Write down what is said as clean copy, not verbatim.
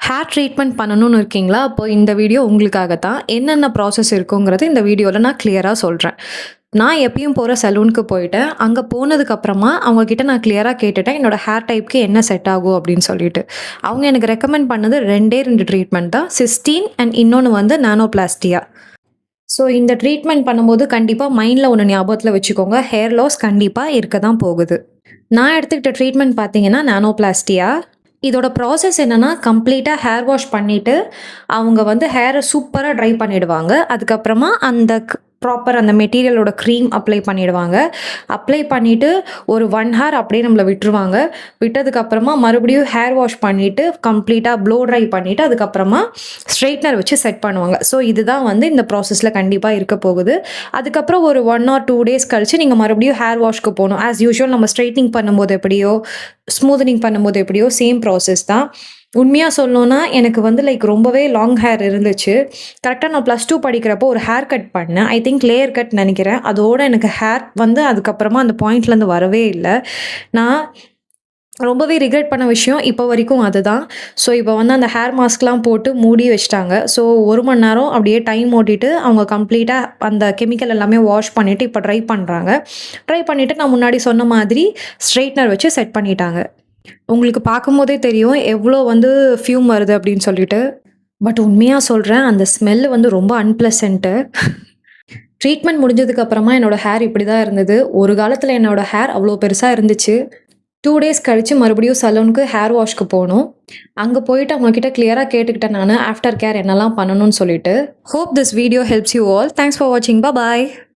Hair treatment பண்ணணும்னு இருக்கீங்களா? அப்போ இந்த வீடியோ உங்களுக்காக தான். என்னென்ன ப்ராசஸ் இருக்குங்கிறது இந்த வீடியோல நான் கிளியரா சொல்றேன். நான் எப்பயும் போற சலூனுக்கு போயிட்டேன். அங்க போனதுக்கப்புறமா அவங்க கிட்ட நான் கிளியரா கேட்டுட்டேன். என்னோட ஹேர் டைப்க்கு என்ன செட் ஆகும் அப்படின்னு சொல்லிட்டு. அவங்க எனக்கு ரெக்கமெண்ட் பண்ணது 2 ட்ரீட்மெண்ட் தான். சிஸ்டீன் அண்ட் இன்னொன்னு வந்து நானோபிளாஸ்டியா. ஸோ இந்த ட்ரீட்மெண்ட் பண்ணும்போது கண்டிப்பா மைண்ட்ல ஒண்ணு ஞாபகத்துல வச்சுக்கோங்க. ஹேர் லாஸ் கண்டிப்பா இருக்க தான் போகுது. நான் எடுத்துக்கிட்ட ட்ரீட்மெண்ட் பார்த்தீங்கன்னா, நானோபிளாஸ்டியா. இதோட ப்ராசஸ் என்னன்னா, கம்ப்ளீட்டா ஹேர் வாஷ் பண்ணிட்டு, அவங்க வந்து ஹேர சூப்பரா ட்ரை பண்ணிடுவாங்க. அதுக்கப்புறமா அந்த ப்ராப்பர் அந்த மெட்டீரியலோட க்ரீம் அப்ளை பண்ணிடுவாங்க. அப்ளை பண்ணிட்டு ஒரு 1 ஹார் அப்படியே நம்மள விட்டுருவாங்க. விட்டதுக்கப்புறமா மறுபடியும் ஹேர் வாஷ் பண்ணிட்டு, கம்ப்ளீட்டா ப்ளோ ட்ரை பண்ணிட்டு, அதுக்கப்புறமா ஸ்ட்ரெய்ட்னர் வச்சு செட் பண்ணுவாங்க. ஸோ இதுதான் வந்து இந்த ப்ராசஸ்ல கண்டிப்பா இருக்க போகுது. அதுக்கப்புறம் ஒரு 1 ஆர் 2 டேஸ் கழிச்சு நீங்க மறுபடியும் ஹேர் வாஷ்க்கு போணும். ஆஸ் யூசுவல் நம்ம ஸ்ட்ரெய்ட்னிங் பண்ணும்போது எப்படியோ, ஸ்மூதனிங் பண்ணும்போது எப்படியோ சேம் ப்ராசஸ் தான். உண்மையா சொல்லணும்னா, எனக்கு வந்து ரொம்பவே லாங் ஹேர் இருந்துச்சு. கரெக்ட்டா நான் +2 படிக்கிறப்போ ஒரு ஹேர் கட் பண்ணேன். ஐ திங்க் லேயர் கட் நெனைக்கிறேன். அதோட எனக்கு ஹேர் வந்து அதுக்கப்புறமா அந்த பாயிண்ட்லேருந்து வரவே இல்ல. நான் ரொம்பவே ரிக்ரெட் பண்ண விஷயம் இப்போ வரைக்கும் அதுதான். ஸோ இப்போ வந்து அந்த ஹேர் மாஸ்க்லாம் போட்டு மூடி வச்சுட்டாங்க. ஸோ 1 மணி நேரம் அப்படியே டைம் ஓட்டிட்டு அவங்க கம்ப்ளீட்டா அந்த கெமிக்கல் எல்லாமே வாஷ் பண்ணிட்டு இப்போ ட்ரை பண்றாங்க. ட்ரை பண்ணிட்டு நான் முன்னாடி சொன்ன மாதிரி ஸ்ட்ரெய்ட்னர் வச்சு செட் பண்ணிட்டாங்க. உங்களுக்கு பார்க்கும்போதே தெரியும் எவ்வளோ வந்து ஃப்யூம் வருது அப்படின்னு சொல்லிட்டு. பட் உண்மையா சொல்றேன், அந்த ஸ்மெல் வந்து ரொம்ப அன்பிளசன்ட்டு. ட்ரீட்மெண்ட் முடிஞ்சதுக்கு அப்புறமா என்னோட ஹேர் இப்படி தான் இருந்தது. ஒரு காலத்தில என்னோட ஹேர் அவ்வளோ பெருசா இருந்துச்சு. 2 டேஸ் கழிச்சு மறுபடியும் சலூனுக்கு ஹேர் வாஷ்க்கு போனோம். அங்க போயிட்டு அவங்க கிட்ட கிளியரா கேட்டுக்கிட்டேன் நானு, ஆஃப்டர் கேர் என்னலாம் பண்ணணும்னு சொல்லிட்டு. Hope this video helps you all. Thanks for வாட்சிங். பாய்.